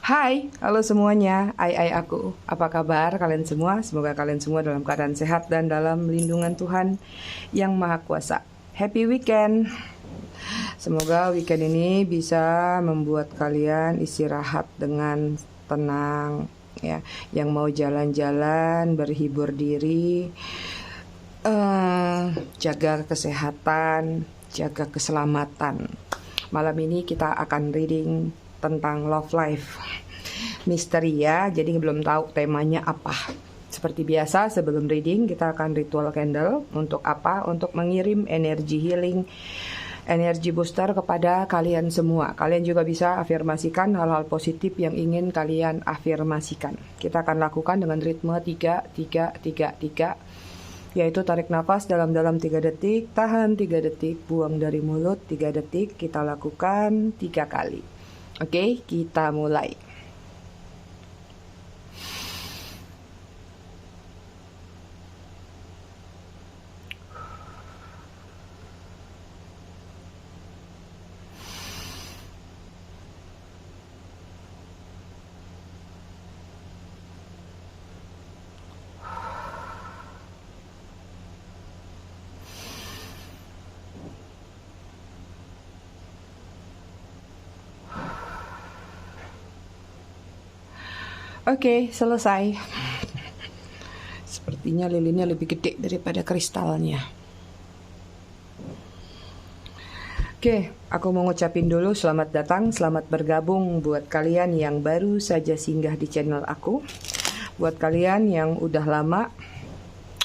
Hai, halo semuanya. Aku. Apa kabar kalian semua? Semoga kalian semua dalam keadaan sehat dan dalam lindungan Tuhan yang Maha Kuasa. Happy weekend. Semoga weekend ini bisa membuat kalian istirahat dengan tenang, ya. Yang mau jalan-jalan, berhibur diri, jaga kesehatan, jaga keselamatan. Malam ini kita akan reading tentang love life, misteri ya, jadi belum tahu temanya apa. Seperti biasa sebelum reading kita akan ritual candle. Untuk apa? Untuk mengirim energi healing, energi booster kepada kalian semua. Kalian juga bisa afirmasikan hal-hal positif yang ingin kalian afirmasikan. Kita akan lakukan dengan ritme 3-3-3-3, yaitu tarik nafas dalam-dalam 3 detik, tahan 3 detik, buang dari mulut 3 detik. Kita lakukan 3 kali. Oke, kita mulai. Oke, selesai. Sepertinya lilinnya lebih gede daripada kristalnya. Oke, aku mau ngucapin dulu selamat datang, selamat bergabung buat kalian yang baru saja singgah di channel aku. Buat kalian yang udah lama,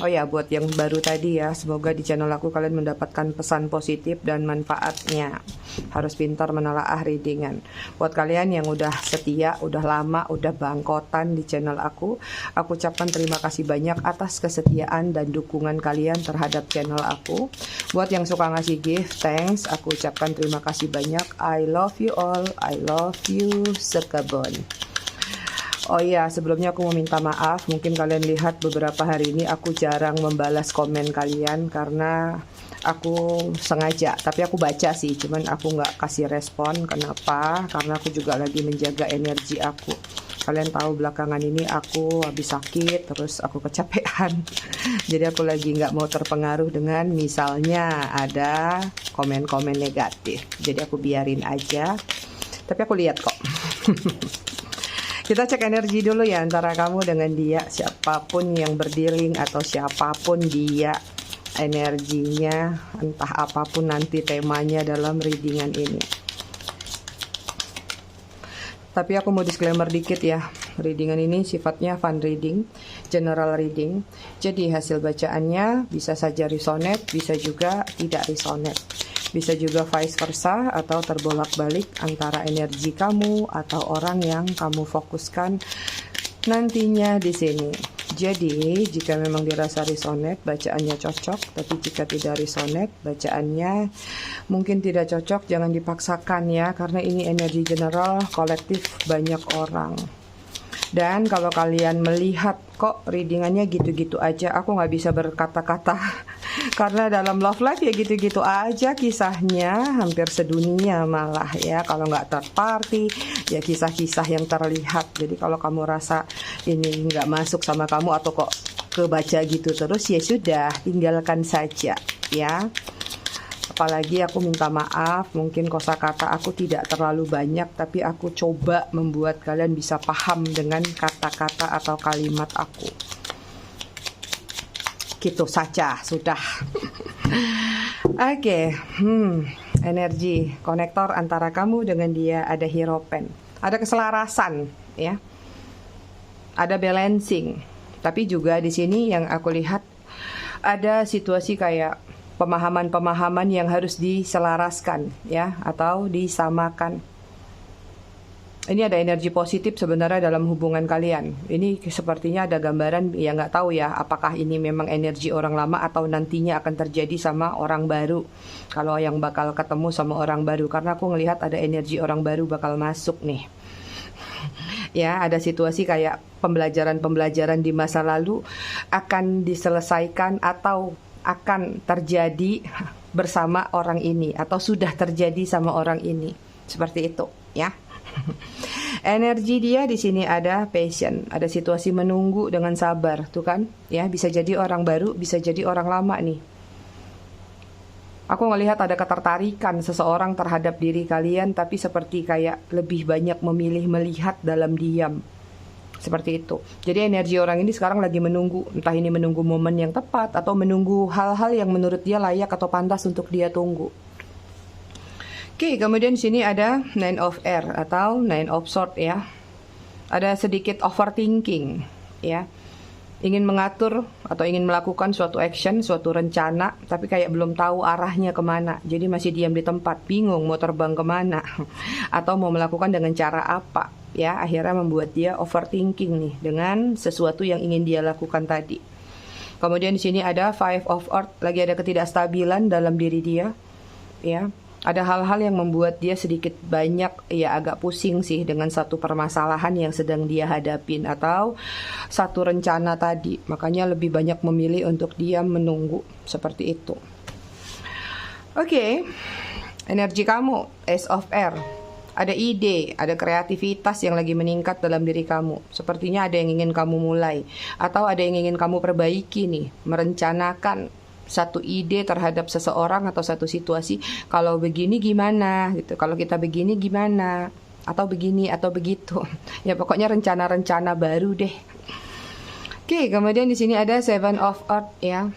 oh ya, buat yang baru tadi ya, semoga di channel aku kalian mendapatkan pesan positif dan manfaatnya. Harus pintar menelaah readingan. Buat kalian yang udah setia, udah lama, udah bangkotan di channel aku ucapkan terima kasih banyak atas kesetiaan dan dukungan kalian terhadap channel aku. Buat yang suka ngasih gift, thanks, aku ucapkan terima kasih banyak. I love you all, I love you sekebon. Oh iya, sebelumnya aku mau minta maaf. Mungkin kalian lihat beberapa hari ini aku jarang membalas komen kalian karena aku sengaja. Tapi aku baca sih, cuman aku nggak kasih respon. Kenapa? Karena aku juga lagi menjaga energi aku. Kalian tahu belakangan ini aku habis sakit, terus aku kecapean. Jadi aku lagi nggak mau terpengaruh dengan misalnya ada komen-komen negatif. Jadi aku biarin aja. Tapi aku lihat kok. Kita cek energi dulu ya antara kamu dengan dia. Siapapun yang berdealing atau siapapun dia, energinya entah apapun nanti temanya dalam readingan ini. Tapi aku mau disclaimer dikit ya. Readingan ini sifatnya fun reading, general reading. Jadi hasil bacaannya bisa saja resonate, bisa juga tidak resonate. Bisa juga vice versa atau terbolak-balik antara energi kamu atau orang yang kamu fokuskan nantinya di sini. Jadi, jika memang dirasa resonate, bacaannya cocok, tapi jika tidak resonate, bacaannya mungkin tidak cocok, jangan dipaksakan ya, karena ini energi general, kolektif banyak orang. Dan kalau kalian melihat kok readingannya gitu-gitu aja, aku nggak bisa berkata-kata karena dalam love life ya gitu-gitu aja kisahnya, hampir sedunia malah ya. Kalau nggak third party ya kisah-kisah yang terlihat. Jadi kalau kamu rasa ini nggak masuk sama kamu atau kok kebaca gitu terus, ya sudah, tinggalkan saja ya. Apalagi aku minta maaf, mungkin kosakata aku tidak terlalu banyak, tapi aku coba membuat kalian bisa paham dengan kata-kata atau kalimat aku. Gitu saja, sudah. Oke, energi konektor antara kamu dengan dia, ada hierophant, ada keselarasan, ya, ada balancing. Tapi juga di sini yang aku lihat ada situasi kayak pemahaman-pemahaman yang harus diselaraskan ya, atau disamakan. Ini ada energi positif sebenarnya dalam hubungan kalian. Ini sepertinya ada gambaran, ya nggak tahu ya apakah ini memang energi orang lama atau nantinya akan terjadi sama orang baru. Kalau yang bakal ketemu sama orang baru, karena aku ngelihat ada energi orang baru bakal masuk nih. Ya, ada situasi kayak pembelajaran-pembelajaran di masa lalu akan diselesaikan atau akan terjadi bersama orang ini atau sudah terjadi sama orang ini. Seperti itu ya. Energi dia di sini ada passion, ada situasi menunggu dengan sabar, tuh kan? Ya, bisa jadi orang baru, bisa jadi orang lama nih. Aku ngelihat ada ketertarikan seseorang terhadap diri kalian, tapi seperti kayak lebih banyak memilih melihat dalam diam. Seperti itu. Jadi energi orang ini sekarang lagi menunggu, entah ini menunggu momen yang tepat atau menunggu hal-hal yang menurut dia layak atau pantas untuk dia tunggu. Oke, kemudian di sini ada Nine of Air atau Nine of Swords ya. Ada sedikit overthinking ya. Ingin mengatur atau ingin melakukan suatu action, suatu rencana, tapi kayak belum tahu arahnya kemana. Jadi masih diam di tempat, bingung mau terbang kemana, atau mau melakukan dengan cara apa. Ya, akhirnya membuat dia overthinking nih dengan sesuatu yang ingin dia lakukan tadi. Kemudian di sini ada Five of Earth, lagi ada ketidakstabilan dalam diri dia. Ya, ada hal-hal yang membuat dia sedikit banyak ya agak pusing sih dengan satu permasalahan yang sedang dia hadapin atau satu rencana tadi. Makanya lebih banyak memilih untuk diam menunggu seperti itu. Oke, energi kamu Ace of Air. Ada ide, ada kreativitas yang lagi meningkat dalam diri kamu. Sepertinya ada yang ingin kamu mulai atau ada yang ingin kamu perbaiki nih, merencanakan satu ide terhadap seseorang atau satu situasi. Kalau begini gimana gitu, kalau kita begini gimana, atau begini atau begitu. Ya pokoknya rencana-rencana baru deh. Oke, kemudian di sini ada Seven of Earth ya.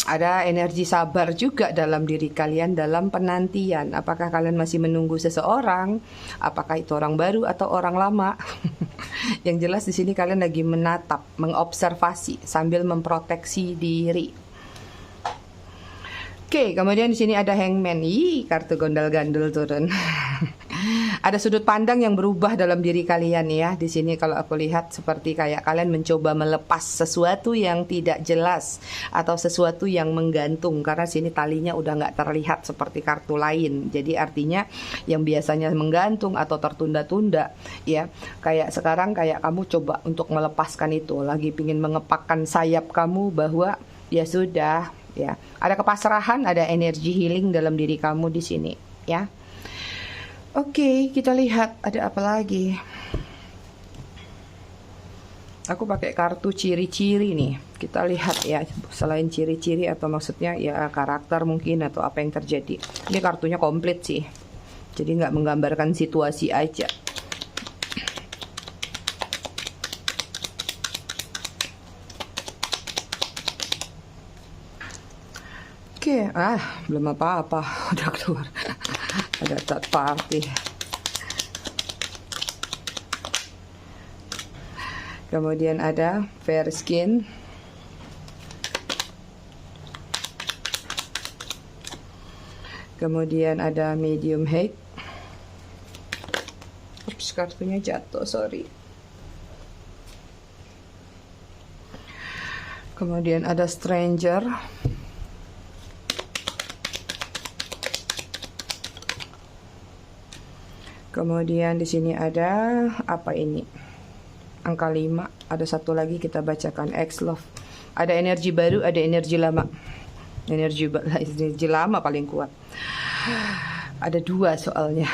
Ada energi sabar juga dalam diri kalian dalam penantian. Apakah kalian masih menunggu seseorang? Apakah itu orang baru atau orang lama? Yang jelas di sini kalian lagi menatap, mengobservasi sambil memproteksi diri. Oke, kemudian di sini ada Hangman. Kartu gondal-gandul turun. Ada sudut pandang yang berubah dalam diri kalian ya. Di sini kalau aku lihat seperti kayak kalian mencoba melepas sesuatu yang tidak jelas atau sesuatu yang menggantung, karena sini talinya udah nggak terlihat seperti kartu lain. Jadi artinya yang biasanya menggantung atau tertunda-tunda ya, kayak sekarang kayak kamu coba untuk melepaskan itu, lagi pingin mengepakkan sayap kamu bahwa ya sudah. Ya, ada kepasrahan, ada energi healing dalam diri kamu di sini, ya. Oke, kita lihat ada apa lagi. Aku pakai kartu ciri-ciri nih. Kita lihat ya, selain ciri-ciri atau maksudnya ya karakter mungkin atau apa yang terjadi. Ini kartunya komplit sih. Jadi nggak menggambarkan situasi aja. Oke, belum apa-apa, udah keluar. Ada third party. Kemudian ada fair skin. Kemudian ada medium height. Ups, kartunya jatuh, sorry. Kemudian ada stranger. Kemudian di sini ada apa ini? Angka 5. Ada satu lagi kita bacakan, X love. Ada energi baru, ada energi lama. Energi lama paling kuat. Ada 2 soalnya.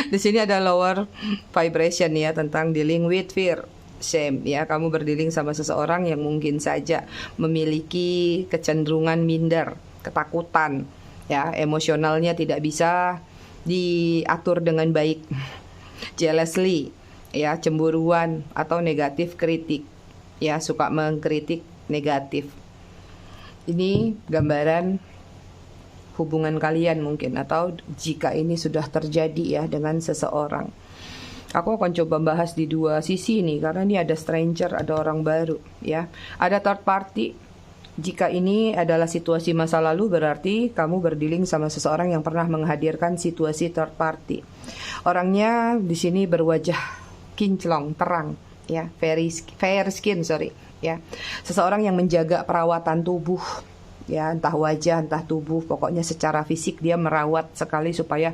Di sini ada lower vibration ya, tentang dealing with fear. Shame ya, kamu berdealing sama seseorang yang mungkin saja memiliki kecenderungan minder, ketakutan ya, emosionalnya tidak bisa diatur dengan baik, jealously ya, cemburuan atau negatif kritik ya, suka mengkritik negatif. Ini gambaran hubungan kalian mungkin, atau jika ini sudah terjadi ya dengan seseorang. Aku akan coba bahas di 2 sisi nih, karena ini ada stranger, ada orang baru ya, ada third party. Jika ini adalah situasi masa lalu, berarti kamu berdealing sama seseorang yang pernah menghadirkan situasi third party. Orangnya di sini berwajah kinclong, terang, ya, fair skin, ya. Seseorang yang menjaga perawatan tubuh, ya, entah wajah, entah tubuh, pokoknya secara fisik dia merawat sekali supaya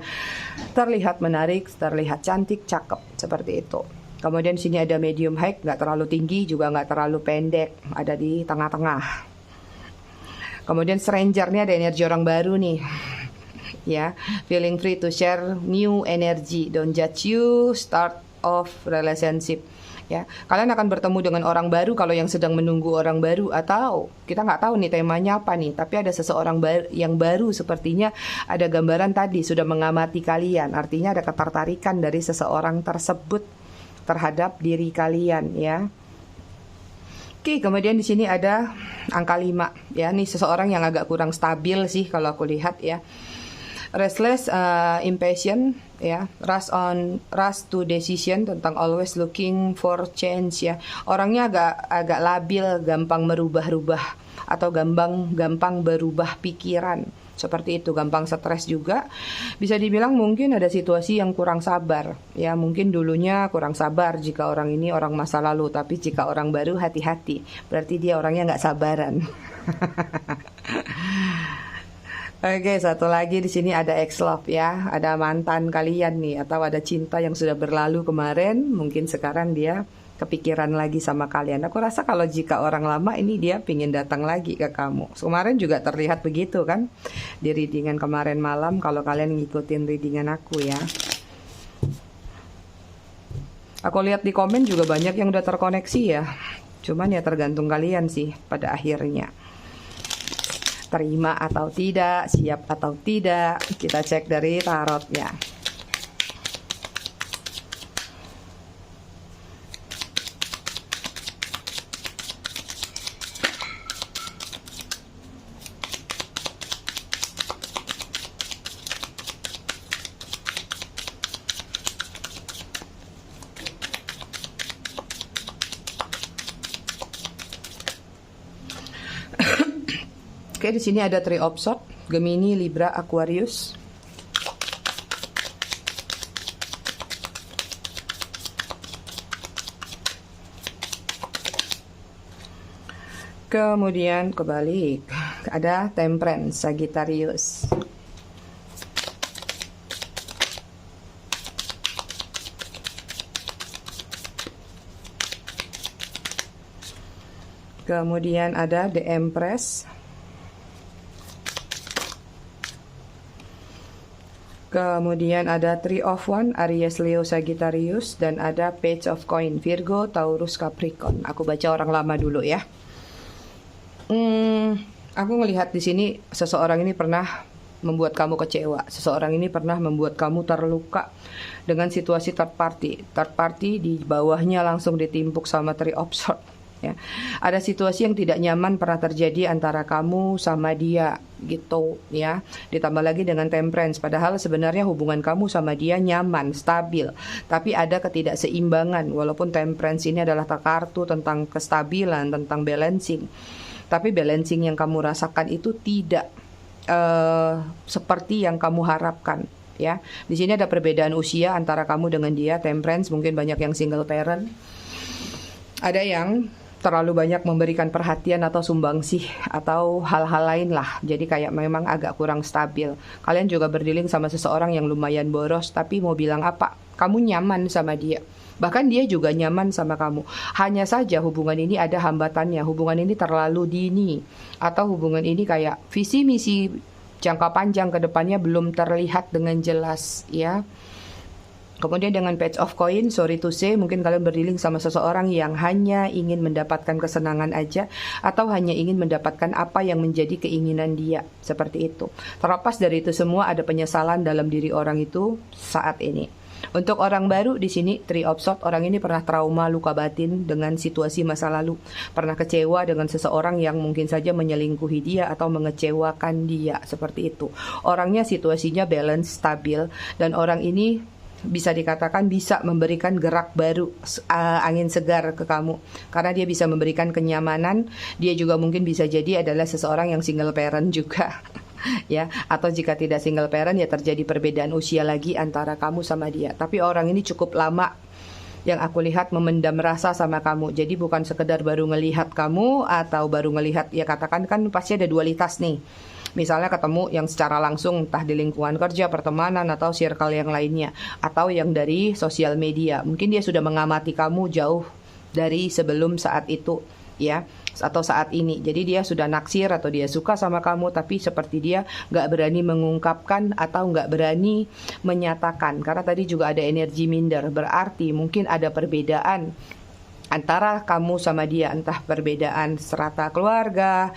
terlihat menarik, terlihat cantik, cakep, seperti itu. Kemudian di sini ada medium height, nggak terlalu tinggi, juga nggak terlalu pendek, ada di tengah-tengah. Kemudian stranger nih, ada energi orang baru nih. ya. Feeling free to share new energy, don't judge you, start of relationship. Ya, kalian akan bertemu dengan orang baru kalau yang sedang menunggu orang baru, atau kita nggak tahu nih temanya apa nih, tapi ada seseorang yang baru, sepertinya ada gambaran tadi sudah mengamati kalian, artinya ada ketertarikan dari seseorang tersebut terhadap diri kalian ya. Oke, kemudian di sini ada angka 5 ya, nih seseorang yang agak kurang stabil sih kalau aku lihat ya. Restless, impatient ya, rush to decision, tentang always looking for change ya. Orangnya agak labil, gampang merubah-rubah atau gampang berubah pikiran. Seperti itu, gampang stres juga. Bisa dibilang mungkin ada situasi yang kurang sabar ya, mungkin dulunya kurang sabar jika orang ini orang masa lalu, tapi jika orang baru hati-hati, berarti dia orangnya nggak sabaran. Oke, satu lagi di sini ada ex-love ya, ada mantan kalian nih, atau ada cinta yang sudah berlalu kemarin, mungkin sekarang dia kepikiran lagi sama kalian. Aku rasa kalau jika orang lama ini dia pingin datang lagi ke kamu. Kemarin juga terlihat begitu kan, di readingan kemarin malam, kalau kalian ngikutin readingan aku ya. Aku lihat di komen juga banyak yang udah terkoneksi ya, cuman ya tergantung kalian sih pada akhirnya. Terima atau tidak, siap atau tidak, kita cek dari tarotnya. Oke, di sini ada Three of Swords, Gemini, Libra, Aquarius. Kemudian kebalik, ada Temperance, Sagittarius. Kemudian ada The Empress. Kemudian ada Three of Wands, Aries, Leo, Sagittarius, dan ada Page of Coin, Virgo, Taurus, Capricorn. Aku baca orang lama dulu ya. Aku melihat di sini seseorang ini pernah membuat kamu kecewa. Seseorang ini pernah membuat kamu terluka dengan situasi third party. Third party di bawahnya langsung ditimpuk sama Three of Swords. Ya. Ada situasi yang tidak nyaman pernah terjadi antara kamu sama dia gitu ya. Ditambah lagi dengan Temperance, padahal sebenarnya hubungan kamu sama dia nyaman, stabil, tapi ada ketidakseimbangan. Walaupun Temperance ini adalah kartu tentang kestabilan, tentang balancing, tapi balancing yang kamu rasakan itu tidak seperti yang kamu harapkan ya. Di sini ada perbedaan usia antara kamu dengan dia, Temperance. Mungkin banyak yang single parent, ada yang terlalu banyak memberikan perhatian atau sumbangsih atau hal-hal lain lah. Jadi kayak memang agak kurang stabil. Kalian juga berdealing sama seseorang yang lumayan boros, tapi mau bilang apa? Kamu nyaman sama dia. Bahkan dia juga nyaman sama kamu. Hanya saja hubungan ini ada hambatannya. Hubungan ini terlalu dini. Atau hubungan ini kayak visi misi jangka panjang ke depannya belum terlihat dengan jelas ya. Kemudian dengan Page of Coin, sorry to say, mungkin kalian berdealing sama seseorang yang hanya ingin mendapatkan kesenangan aja, atau hanya ingin mendapatkan apa yang menjadi keinginan dia, seperti itu. Terlepas dari itu semua, ada penyesalan dalam diri orang itu saat ini. Untuk orang baru di sini Three of Swords, orang ini pernah trauma, luka batin dengan situasi masa lalu, pernah kecewa dengan seseorang yang mungkin saja menyelingkuhi dia atau mengecewakan dia, seperti itu. Orangnya situasinya balance, stabil, dan orang ini bisa dikatakan bisa memberikan gerak baru, angin segar ke kamu, karena dia bisa memberikan kenyamanan. Dia juga mungkin bisa jadi adalah seseorang yang single parent juga ya, atau jika tidak single parent ya terjadi perbedaan usia lagi antara kamu sama dia. Tapi orang ini cukup lama yang aku lihat memendam rasa sama kamu. Jadi bukan sekedar baru ngelihat kamu atau baru ngelihat, ya katakan kan pasti ada dualitas nih. Misalnya ketemu yang secara langsung, entah di lingkungan kerja, pertemanan, atau circle yang lainnya, atau yang dari sosial media. Mungkin dia sudah mengamati kamu jauh dari sebelum saat itu ya, atau saat ini. Jadi dia sudah naksir atau dia suka sama kamu, tapi seperti dia nggak berani mengungkapkan atau nggak berani menyatakan. Karena tadi juga ada energi minder, berarti mungkin ada perbedaan antara kamu sama dia, entah perbedaan strata keluarga,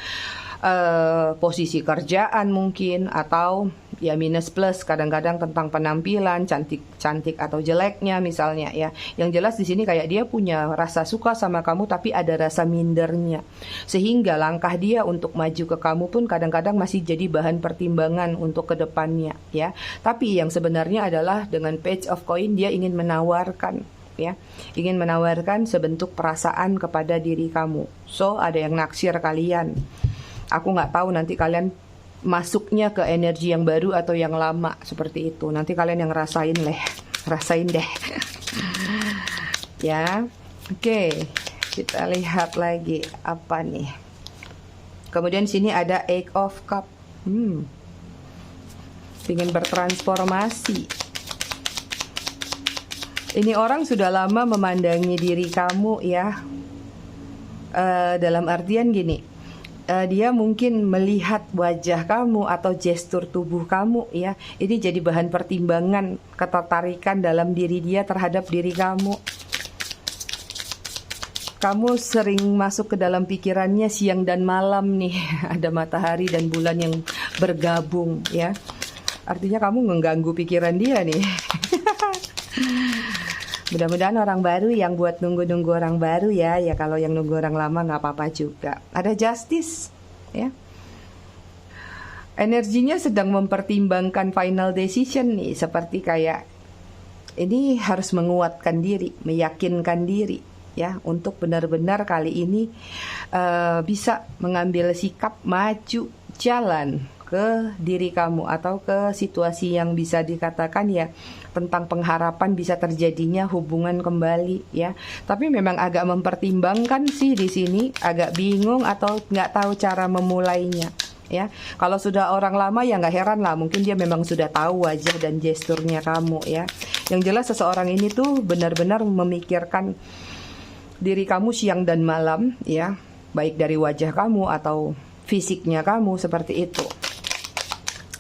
posisi kerjaan mungkin, atau ya minus plus kadang-kadang tentang penampilan, cantik atau jeleknya misalnya ya. Yang jelas di sini kayak dia punya rasa suka sama kamu tapi ada rasa mindernya. Sehingga langkah dia untuk maju ke kamu pun kadang-kadang masih jadi bahan pertimbangan untuk kedepannya ya. Tapi yang sebenarnya adalah dengan page of coin dia ingin menawarkan ya, ingin menawarkan sebentuk perasaan kepada diri kamu. So ada yang naksir kalian. Aku nggak tahu nanti kalian masuknya ke energi yang baru atau yang lama seperti itu. Nanti kalian yang rasain deh. Ya, oke. Kita lihat lagi apa nih. Kemudian sini ada Eight of Cup. Ingin bertransformasi. Ini orang sudah lama memandangi diri kamu ya. Dalam artian gini. Dia mungkin melihat wajah kamu atau gestur tubuh kamu ya. Ini jadi bahan pertimbangan ketertarikan dalam diri dia terhadap diri kamu. Kamu sering masuk ke dalam pikirannya siang dan malam nih. Ada matahari dan bulan yang bergabung ya. Artinya kamu mengganggu pikiran dia nih. Mudah-mudahan orang baru yang buat nunggu-nunggu orang baru ya. Ya kalau yang nunggu orang lama nggak apa-apa juga. Ada justice ya. Energinya sedang mempertimbangkan final decision nih. Seperti kayak ini harus menguatkan diri, meyakinkan diri ya. Untuk benar-benar kali ini bisa mengambil sikap maju jalan ke diri kamu atau ke situasi yang bisa dikatakan ya tentang pengharapan bisa terjadinya hubungan kembali ya. Tapi memang agak mempertimbangkan sih di sini, agak bingung atau nggak tahu cara memulainya ya. Kalau sudah orang lama ya nggak heran lah, mungkin dia memang sudah tahu wajah dan gesturnya kamu ya. Yang jelas seseorang ini tuh benar-benar memikirkan diri kamu siang dan malam ya, baik dari wajah kamu atau fisiknya kamu seperti itu.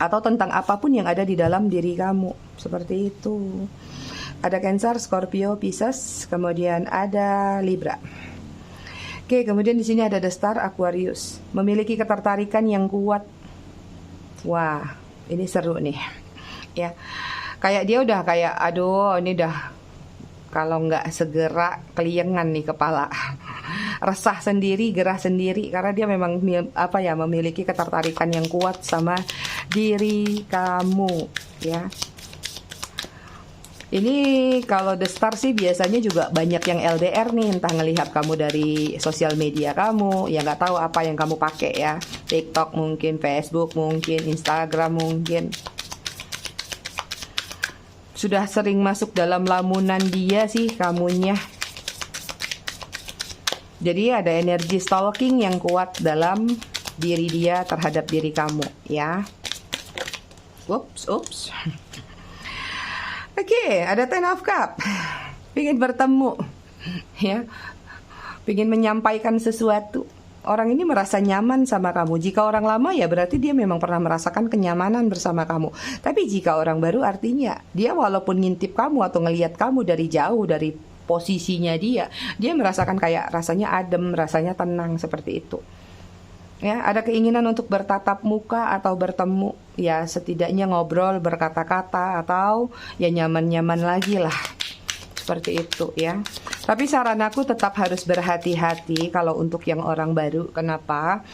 Atau tentang apapun yang ada di dalam diri kamu. Seperti itu. Ada Cancer, Scorpio, Pisces, kemudian ada Libra. Oke, kemudian di sini ada The Star, Aquarius. Memiliki ketertarikan yang kuat. Wah, ini seru nih. Ya. Kayak dia udah kayak aduh, ini udah kalau nggak segera keliengan nih kepala. Resah sendiri, gerah sendiri karena dia memang memiliki ketertarikan yang kuat sama diri kamu ya. Ini kalau The Star sih biasanya juga banyak yang LDR nih, entah ngelihat kamu dari sosial media kamu, ya nggak tahu apa yang kamu pakai ya, TikTok mungkin, Facebook mungkin, Instagram mungkin. Sudah sering masuk dalam lamunan dia sih kamunya. Jadi ada energi stalking yang kuat dalam diri dia terhadap diri kamu ya. Ups. Oke, ada Ten of Cup. Pengen bertemu ya. Pengen menyampaikan sesuatu. Orang ini merasa nyaman sama kamu. Jika orang lama ya berarti dia memang pernah merasakan kenyamanan bersama kamu. Tapi jika orang baru artinya dia walaupun ngintip kamu atau ngelihat kamu dari jauh, dari posisinya dia merasakan kayak rasanya adem, rasanya tenang seperti itu. Ya, ada keinginan untuk bertatap muka atau bertemu, ya setidaknya ngobrol, berkata-kata atau ya nyaman-nyaman lagi lah. Seperti itu ya. Tapi saran aku tetap harus berhati-hati kalau untuk yang orang baru. Kenapa?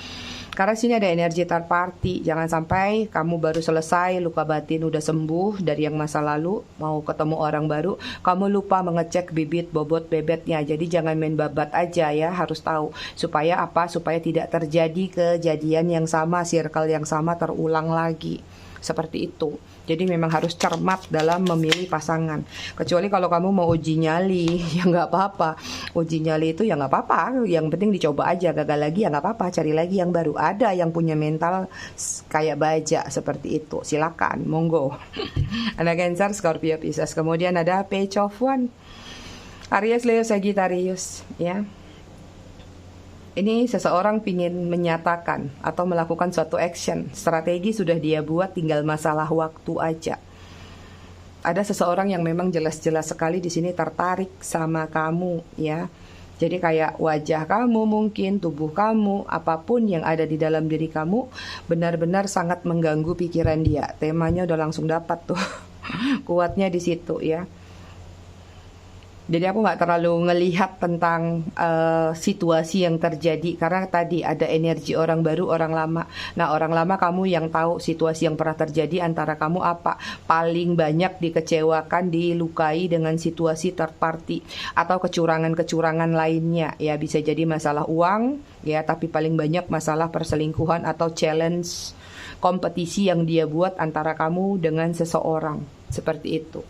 Karena sini ada energi third party. Jangan sampai kamu baru selesai, luka batin udah sembuh dari yang masa lalu, mau ketemu orang baru, kamu lupa mengecek bibit bobot bebetnya. Jadi jangan main babat aja ya, harus tahu. Supaya apa? Supaya tidak terjadi kejadian yang sama, circle yang sama terulang lagi. Seperti itu. Jadi memang harus cermat dalam memilih pasangan. Kecuali kalau kamu mau uji nyali, ya nggak apa-apa. Uji nyali itu ya nggak apa-apa. Yang penting dicoba aja. Gagal lagi ya nggak apa-apa. Cari lagi yang baru. Ada yang punya mental kayak baja seperti itu. Silakan, monggo. Ada Cancer, Scorpio, Pisces. Kemudian ada Page of Wands. Aries, Leo, Sagittarius. Ya. Ini seseorang ingin menyatakan atau melakukan suatu action. Strategi sudah dia buat, tinggal masalah waktu aja. Ada seseorang yang memang jelas-jelas sekali di sini tertarik sama kamu, ya. Jadi kayak wajah kamu mungkin, tubuh kamu, apapun yang ada di dalam diri kamu benar-benar sangat mengganggu pikiran dia. Temanya udah langsung dapat tuh. Kuatnya di situ, ya. Jadi aku nggak terlalu ngelihat tentang situasi yang terjadi, karena tadi ada energi orang baru, orang lama. Nah, orang lama kamu yang tahu situasi yang pernah terjadi antara kamu apa. Paling banyak dikecewakan, dilukai dengan situasi third party atau kecurangan-kecurangan lainnya. Ya, bisa jadi masalah uang, ya, tapi paling banyak masalah perselingkuhan atau challenge kompetisi yang dia buat antara kamu dengan seseorang. Seperti itu.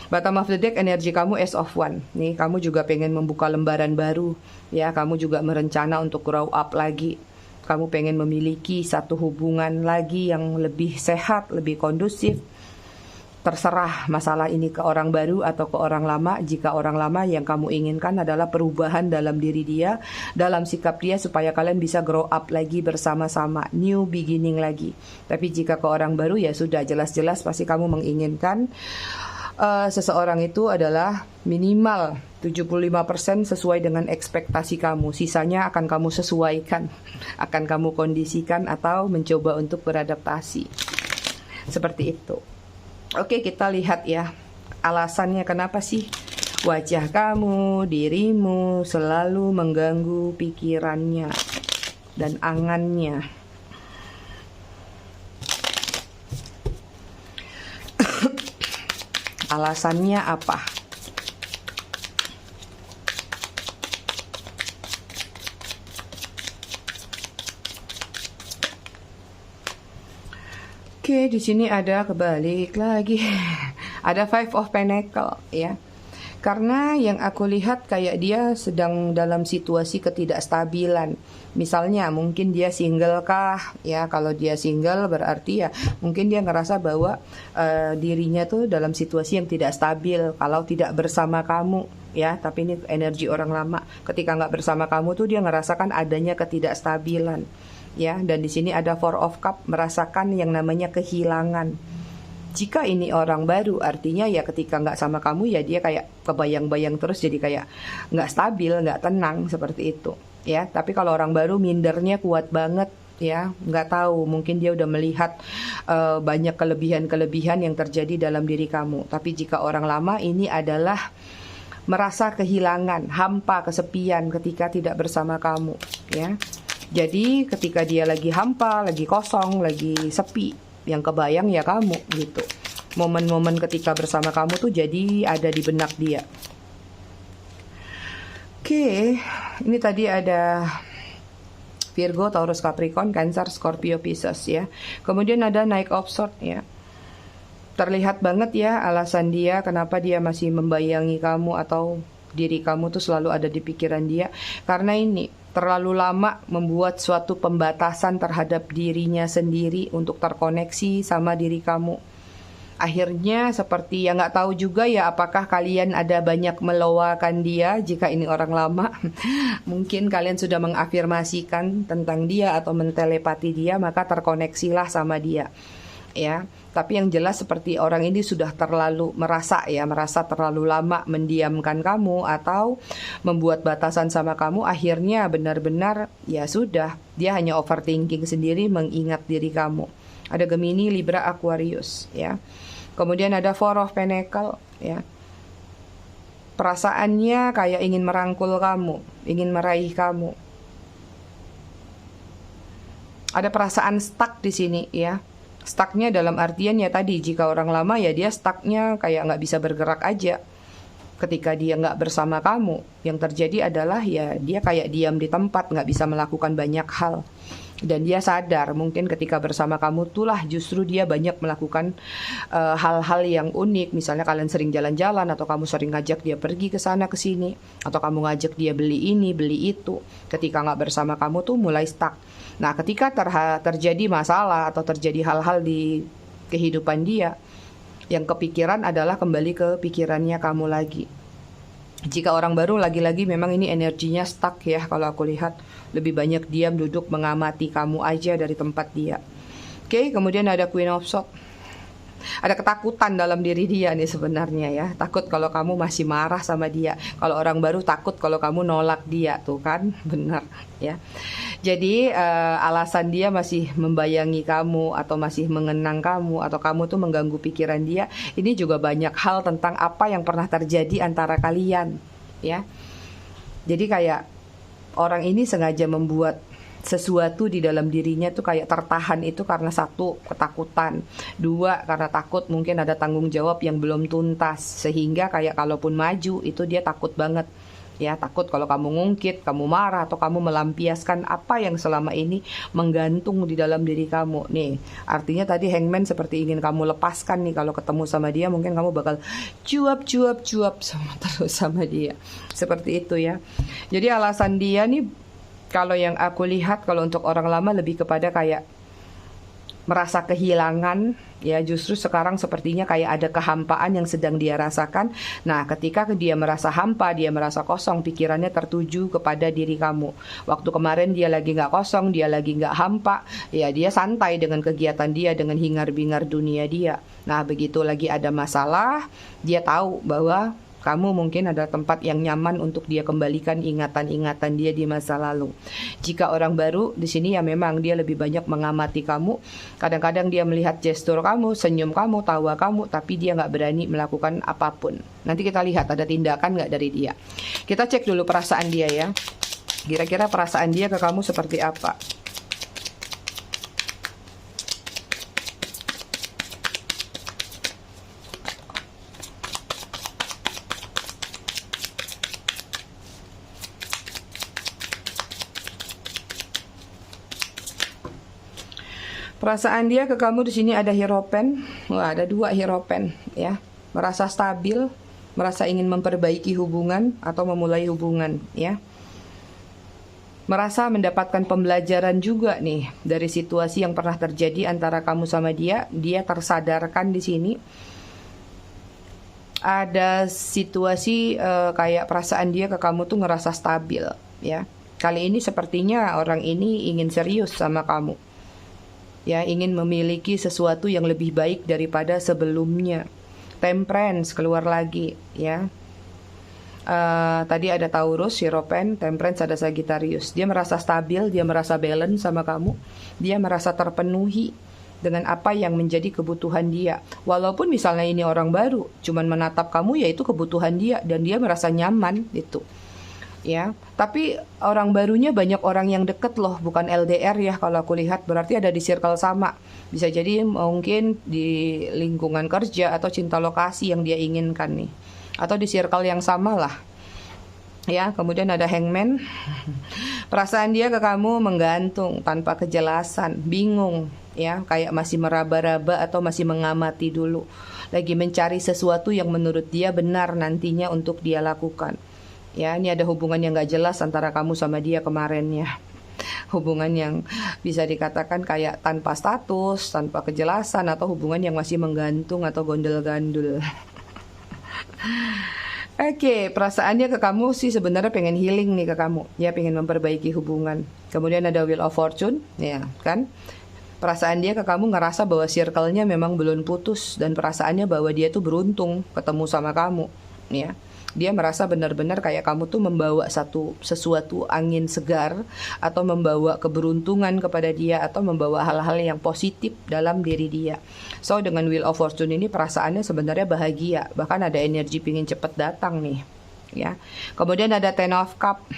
Bottom of the deck, energi kamu Ace of One. Nih, kamu juga pengen membuka lembaran baru. Ya, kamu juga merencana untuk grow up lagi. Kamu pengen memiliki satu hubungan lagi yang lebih sehat, lebih kondusif. Terserah masalah ini ke orang baru atau ke orang lama. Jika orang lama yang kamu inginkan adalah perubahan dalam diri dia, dalam sikap dia, supaya kalian bisa grow up lagi bersama-sama, new beginning lagi. Tapi jika ke orang baru, ya sudah, jelas-jelas pasti kamu menginginkan seseorang itu adalah minimal 75% sesuai dengan ekspektasi kamu. Sisanya akan kamu sesuaikan, akan kamu kondisikan atau mencoba untuk beradaptasi. Seperti itu. Oke, kita lihat ya alasannya kenapa sih wajah kamu, dirimu selalu mengganggu pikirannya dan angannya. Alasannya apa? Oke, di sini ada kebalik lagi. Ada Five of Pentacle, ya. Karena yang aku lihat kayak dia sedang dalam situasi ketidakstabilan. Misalnya mungkin dia single kah, ya. Kalau dia single berarti ya mungkin dia ngerasa bahwa dirinya tuh dalam situasi yang tidak stabil kalau tidak bersama kamu, ya. Tapi ini energi orang lama. Ketika nggak bersama kamu tuh dia ngerasakan adanya ketidakstabilan, ya. Dan di sini ada Four of Cup, merasakan yang namanya kehilangan. Jika ini orang baru, artinya ya ketika nggak sama kamu ya dia kayak kebayang-bayang terus, jadi kayak nggak stabil, nggak tenang, seperti itu, ya. Tapi kalau orang baru mindernya kuat banget, ya, nggak tahu, mungkin dia udah melihat banyak kelebihan-kelebihan yang terjadi dalam diri kamu. Tapi jika orang lama ini adalah merasa kehilangan, hampa, kesepian ketika tidak bersama kamu, ya. Jadi ketika dia lagi hampa, lagi kosong, lagi sepi, yang kebayang ya kamu, gitu. Momen-momen ketika bersama kamu tuh jadi ada di benak dia. Oke, ini tadi ada Virgo, Taurus, Capricorn, Cancer, Scorpio, Pisces, ya. Kemudian ada Knight of Swords, ya. Terlihat banget ya alasan dia kenapa dia masih membayangi kamu atau diri kamu tuh selalu ada di pikiran dia. Karena ini terlalu lama membuat suatu pembatasan terhadap dirinya sendiri untuk terkoneksi sama diri kamu. Akhirnya seperti ya nggak tahu juga ya apakah kalian ada banyak meloakan dia. Jika ini orang lama, mungkin kalian sudah mengafirmasikan tentang dia atau mentelepati dia, maka terkoneksilah sama dia, ya. Tapi yang jelas seperti orang ini sudah terlalu merasa terlalu lama mendiamkan kamu atau membuat batasan sama kamu. Akhirnya benar-benar ya sudah, dia hanya overthinking sendiri mengingat diri kamu. Ada Gemini, Libra, Aquarius, ya. Kemudian ada Four of Pentacle, ya. Perasaannya kayak ingin merangkul kamu, ingin meraih kamu. Ada perasaan stuck di sini, ya. Stucknya dalam artian ya tadi, jika orang lama ya dia stucknya kayak nggak bisa bergerak aja. Ketika dia nggak bersama kamu, yang terjadi adalah ya dia kayak diam di tempat, nggak bisa melakukan banyak hal. Dan dia sadar mungkin ketika bersama kamu itulah justru dia banyak melakukan hal-hal yang unik. Misalnya kalian sering jalan-jalan, atau kamu sering ngajak dia pergi ke sana ke sini, atau kamu ngajak dia beli ini beli itu. Ketika nggak bersama kamu tuh mulai stuck. Nah, ketika terjadi masalah atau terjadi hal-hal di kehidupan dia, yang kepikiran adalah kembali ke pikirannya kamu lagi. Jika orang baru, lagi-lagi memang ini energinya stuck ya, kalau aku lihat lebih banyak diam, duduk mengamati kamu aja dari tempat dia. Oke, kemudian ada Queen of Swords. Ada ketakutan dalam diri dia nih sebenarnya ya. Takut kalau kamu masih marah sama dia. Kalau orang baru takut kalau kamu nolak dia, tuh kan, benar ya. Jadi alasan dia masih membayangi kamu atau masih mengenang kamu atau kamu tuh mengganggu pikiran dia. Ini juga banyak hal tentang apa yang pernah terjadi antara kalian ya. Jadi kayak orang ini sengaja membuat sesuatu di dalam dirinya tuh kayak tertahan itu karena satu, ketakutan, dua, karena takut mungkin ada tanggung jawab yang belum tuntas, sehingga kayak kalaupun maju itu dia takut banget ya, takut kalau kamu ngungkit, kamu marah, atau kamu melampiaskan apa yang selama ini menggantung di dalam diri kamu nih. Artinya tadi Hangman seperti ingin kamu lepaskan nih. Kalau ketemu sama dia mungkin kamu bakal cuap terus sama dia, seperti itu ya. Jadi alasan dia nih, kalau yang aku lihat, kalau untuk orang lama lebih kepada kayak merasa kehilangan ya, justru sekarang sepertinya kayak ada kehampaan yang sedang dia rasakan. Nah, ketika dia merasa hampa, dia merasa kosong, pikirannya tertuju kepada diri kamu. Waktu kemarin dia lagi nggak kosong, dia lagi nggak hampa, ya dia santai dengan kegiatan dia, dengan hingar-bingar dunia dia. Nah, begitu lagi ada masalah, dia tahu bahwa kamu mungkin adalah tempat yang nyaman untuk dia kembalikan ingatan-ingatan dia di masa lalu. Jika orang baru di sini ya memang dia lebih banyak mengamati kamu. Kadang-kadang dia melihat gestur kamu, senyum kamu, tawa kamu, tapi dia nggak berani melakukan apapun. Nanti kita lihat ada tindakan nggak dari dia. Kita cek dulu perasaan dia ya. Kira-kira perasaan dia ke kamu seperti apa? Perasaan dia ke kamu di sini ada Hierophant. Wah, ada 2 Hierophant ya. Merasa stabil, merasa ingin memperbaiki hubungan atau memulai hubungan ya. Merasa mendapatkan pembelajaran juga nih dari situasi yang pernah terjadi antara kamu sama dia. Dia tersadarkan di sini. Ada situasi kayak perasaan dia ke kamu tuh ngerasa stabil ya. Kali ini sepertinya orang ini ingin serius sama kamu. Ya, ingin memiliki sesuatu yang lebih baik daripada sebelumnya. Temperance keluar lagi ya. Tadi ada Taurus, Hierophant, Temperance, ada Sagittarius. Dia merasa stabil, dia merasa balance sama kamu. Dia merasa terpenuhi dengan apa yang menjadi kebutuhan dia. Walaupun misalnya ini orang baru, cuman menatap kamu, ya itu kebutuhan dia dan dia merasa nyaman itu. Ya, tapi orang barunya banyak orang yang deket loh, bukan LDR ya kalau aku lihat, berarti ada di circle sama. Bisa jadi mungkin di lingkungan kerja atau cinta lokasi yang dia inginkan nih, atau di circle yang sama lah. Ya, kemudian ada Hangman. Perasaan dia ke kamu menggantung tanpa kejelasan, bingung ya, kayak masih meraba-raba atau masih mengamati dulu. Lagi mencari sesuatu yang menurut dia benar nantinya untuk dia lakukan. Ya, ini ada hubungan yang gak jelas antara kamu sama dia kemarin ya. Hubungan yang bisa dikatakan kayak tanpa status, tanpa kejelasan, atau hubungan yang masih menggantung atau gondel-gandul. Oke, perasaannya ke kamu sih sebenarnya pengen healing nih ke kamu. Ya, pengen memperbaiki hubungan. Kemudian ada Wheel of Fortune, ya kan? Perasaan dia ke kamu ngerasa bahwa circle-nya memang belum putus, dan perasaannya bahwa dia tuh beruntung ketemu sama kamu, ya. Dia merasa benar-benar kayak kamu tuh membawa sesuatu angin segar, atau membawa keberuntungan kepada dia, atau membawa hal-hal yang positif dalam diri dia. So dengan Wheel of Fortune ini perasaannya sebenarnya bahagia, bahkan ada energi pingin cepet datang nih ya. Kemudian ada Ten of Cup.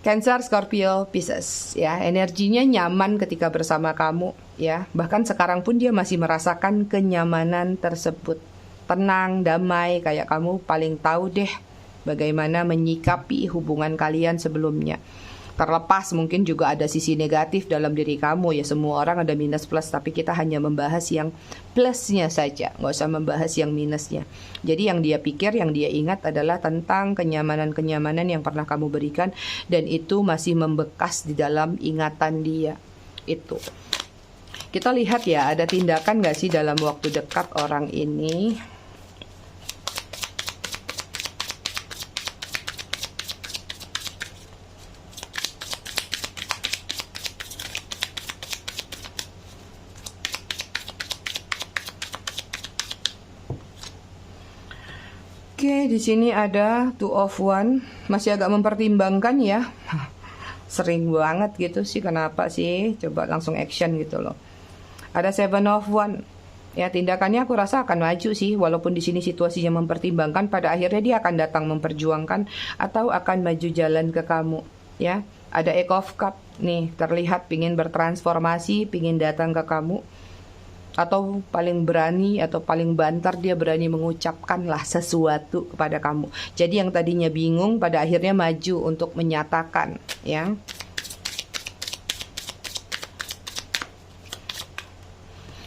Cancer, Scorpio, Pisces ya, energinya nyaman ketika bersama kamu ya. Bahkan sekarang pun dia masih merasakan kenyamanan tersebut. Tenang, damai, kayak kamu paling tahu deh bagaimana menyikapi hubungan kalian sebelumnya. Terlepas mungkin juga ada sisi negatif dalam diri kamu ya, semua orang ada minus plus, tapi kita hanya membahas yang plusnya saja, nggak usah membahas yang minusnya. Jadi yang dia pikir, yang dia ingat adalah tentang kenyamanan-kenyamanan yang pernah kamu berikan, dan itu masih membekas di dalam ingatan dia itu. Kita lihat ya, ada tindakan nggak sih dalam waktu dekat orang ini. Oke, di sini ada two of one, masih agak mempertimbangkan ya. Sering banget gitu sih, kenapa sih? Coba langsung action gitu loh. Ada seven of one. Ya, tindakannya aku rasa akan maju sih, walaupun di sini situasinya mempertimbangkan, pada akhirnya dia akan datang memperjuangkan atau akan maju jalan ke kamu, ya. Ada Eight of Cup nih, terlihat pingin bertransformasi, pingin datang ke kamu, atau paling berani atau paling bantar dia berani mengucapkanlah sesuatu kepada kamu. Jadi yang tadinya bingung pada akhirnya maju untuk menyatakan, ya.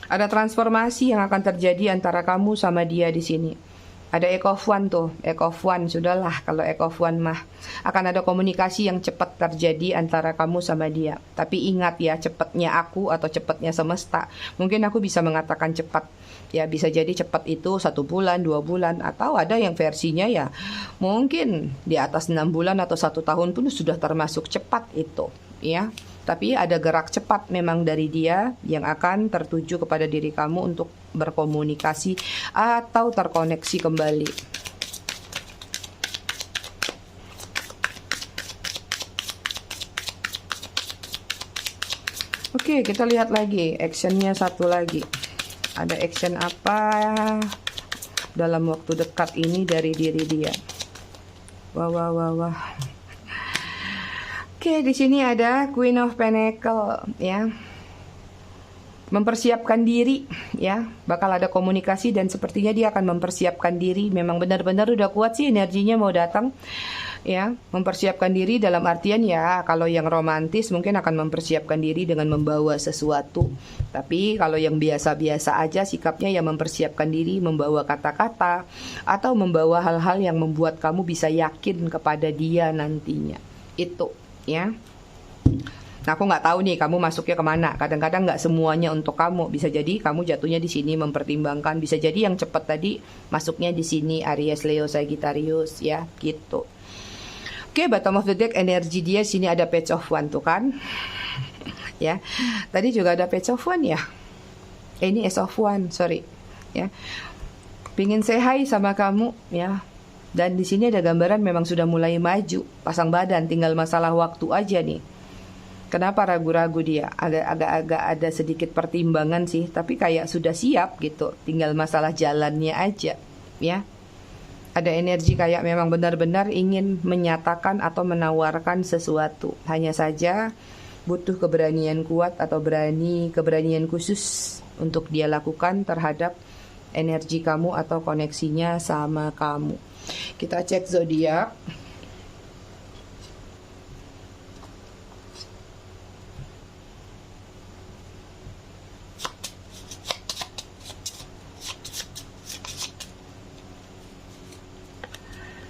Ada transformasi yang akan terjadi antara kamu sama dia di sini. Ada Eight of One tuh, Eight of One, sudahlah kalau Eight of One mah. Akan ada komunikasi yang cepat terjadi antara kamu sama dia. Tapi ingat ya, cepatnya aku atau cepatnya semesta. Mungkin aku bisa mengatakan cepat. Ya bisa jadi cepat itu 1 bulan, 2 bulan. Atau ada yang versinya ya mungkin di atas 6 bulan atau 1 tahun pun sudah termasuk cepat itu, ya. Tapi ada gerak cepat memang dari dia yang akan tertuju kepada diri kamu untuk berkomunikasi atau terkoneksi kembali. Oke, kita lihat lagi actionnya satu lagi. Ada action apa dalam waktu dekat ini dari diri dia? Wah, wah, wah, wah. Oke, di sini ada Queen of Pentacle, ya. Mempersiapkan diri, ya. Bakal ada komunikasi dan sepertinya dia akan mempersiapkan diri. Memang benar-benar udah kuat sih energinya mau datang, ya. Mempersiapkan diri dalam artian ya, kalau yang romantis mungkin akan mempersiapkan diri dengan membawa sesuatu. Tapi kalau yang biasa-biasa aja sikapnya ya mempersiapkan diri, membawa kata-kata atau membawa hal-hal yang membuat kamu bisa yakin kepada dia nantinya. Itu, ya. Nah, aku nggak tahu nih kamu masuknya kemana. Kadang-kadang nggak semuanya untuk kamu. Bisa jadi kamu jatuhnya di sini mempertimbangkan. Bisa jadi yang cepat tadi masuknya di sini Aries, Leo, Sagittarius, ya gitu. Oke, bottom of the deck energi dia sini ada Page of One tuh kan. Ya. Tadi juga ada Page of One ya. Ini Ace of One, sorry. Ya. Pingin say hi sama kamu, ya. Dan di sini ada gambaran memang sudah mulai maju, pasang badan, tinggal masalah waktu aja nih. Kenapa ragu-ragu dia? Agak-agak ada sedikit pertimbangan sih, tapi kayak sudah siap gitu. Tinggal masalah jalannya aja, ya. Ada energi kayak memang benar-benar ingin menyatakan atau menawarkan sesuatu. Hanya saja butuh keberanian kuat atau keberanian khusus untuk dia lakukan terhadap energi kamu atau koneksinya sama kamu. Kita cek zodiak.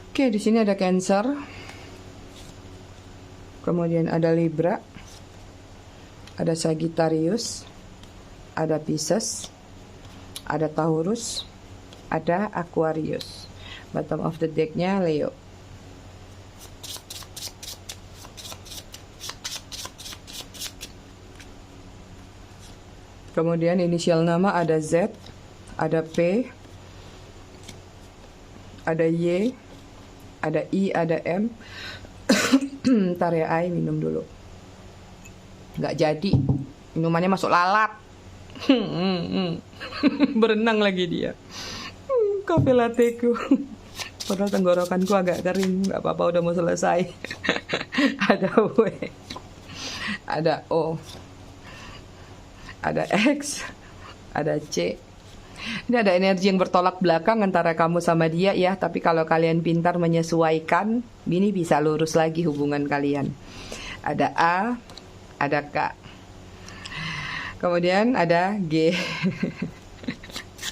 Oke, di sini ada Cancer. Kemudian ada Libra. Ada Sagittarius. Ada Pisces. Ada Taurus. Ada Aquarius. Bottom of the deck-nya Leo. Kemudian inisial nama ada Z, ada P, ada Y, ada I, ada M. Ntar ya, I minum dulu. Nggak jadi, minumannya masuk lalat. Berenang lagi dia. Kopi lateku. Padahal tenggorokanku agak kering. Gak apa-apa, udah mau selesai. Ada W, ada O, ada X, ada C. Ini ada energi yang bertolak belakang antara kamu sama dia ya. Tapi kalau kalian pintar menyesuaikan, ini bisa lurus lagi hubungan kalian. Ada A, ada K, kemudian ada G.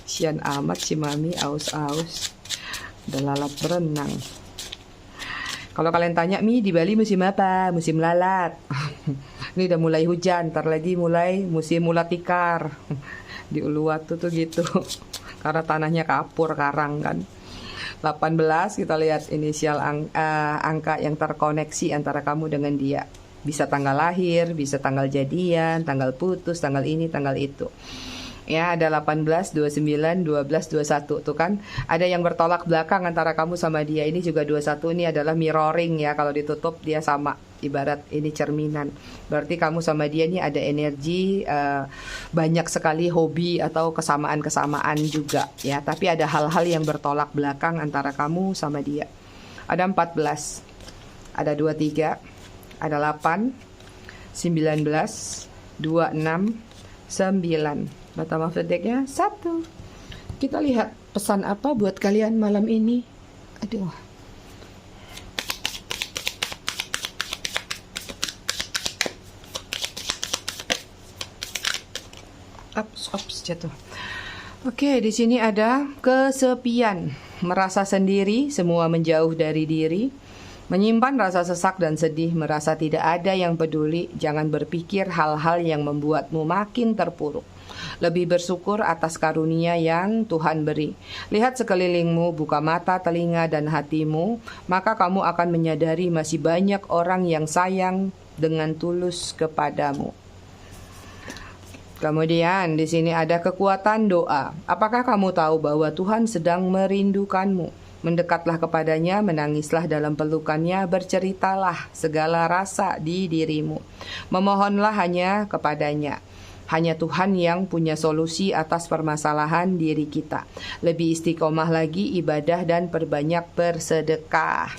Sian amat si mami, aus-aus. Udah lalat berenang. Kalau kalian tanya, Mi di Bali musim apa? Musim lalat. Ini udah mulai hujan, ntar lagi mulai musim ulat tikar. Di Uluwatu tuh gitu. Karena tanahnya kapur, karang kan. 18, kita lihat inisial angka yang terkoneksi antara kamu dengan dia. Bisa tanggal lahir, bisa tanggal jadian, tanggal putus, tanggal ini, tanggal itu. Ya, ada 18, 29, 12, 21 tuh kan. Ada yang bertolak belakang antara kamu sama dia. Ini juga 21, ini adalah mirroring ya. Kalau ditutup dia sama. Ibarat ini cerminan. Berarti kamu sama dia ini ada energi, banyak sekali hobi atau kesamaan-kesamaan juga ya. Tapi ada hal-hal yang bertolak belakang antara kamu sama dia. Ada 14, ada 23, ada 8, 19, 26, 9. Bottom of the deck-nya 1. Kita lihat pesan apa buat kalian malam ini. Aduh. Ups, jatuh. Oke, di sini ada kesepian, merasa sendiri, semua menjauh dari diri, menyimpan rasa sesak dan sedih, merasa tidak ada yang peduli. Jangan berpikir hal-hal yang membuatmu makin terpuruk. Lebih bersyukur atas karunia yang Tuhan beri. Lihat sekelilingmu, buka mata, telinga, dan hatimu, maka kamu akan menyadari masih banyak orang yang sayang dengan tulus kepadamu. Kemudian di sini ada kekuatan doa. Apakah kamu tahu bahwa Tuhan sedang merindukanmu? Mendekatlah kepadanya, menangislah dalam pelukannya, berceritalah segala rasa di dirimu. Memohonlah hanya kepadanya. Hanya Tuhan yang punya solusi atas permasalahan diri kita. Lebih istiqomah lagi ibadah dan perbanyak bersedekah.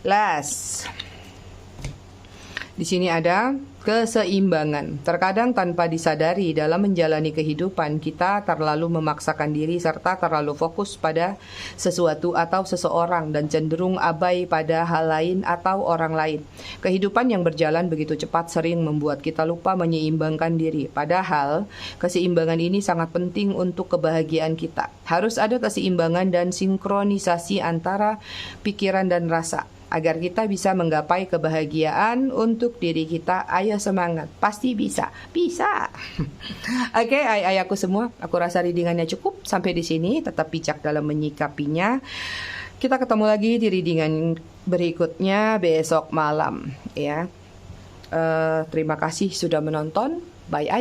Last. Di sini ada keseimbangan. Terkadang tanpa disadari dalam menjalani kehidupan kita terlalu memaksakan diri serta terlalu fokus pada sesuatu atau seseorang dan cenderung abai pada hal lain atau orang lain. Kehidupan yang berjalan begitu cepat sering membuat kita lupa menyeimbangkan diri. Padahal keseimbangan ini sangat penting untuk kebahagiaan kita. Harus ada keseimbangan dan sinkronisasi antara pikiran dan rasa agar kita bisa menggapai kebahagiaan untuk diri kita. Ayo semangat, pasti bisa, bisa. Oke, ayahku semua, aku rasa readingannya cukup sampai di sini. Tetap bijak dalam menyikapinya. Kita ketemu lagi di readingan berikutnya besok malam, ya. Terima kasih sudah menonton. Bye,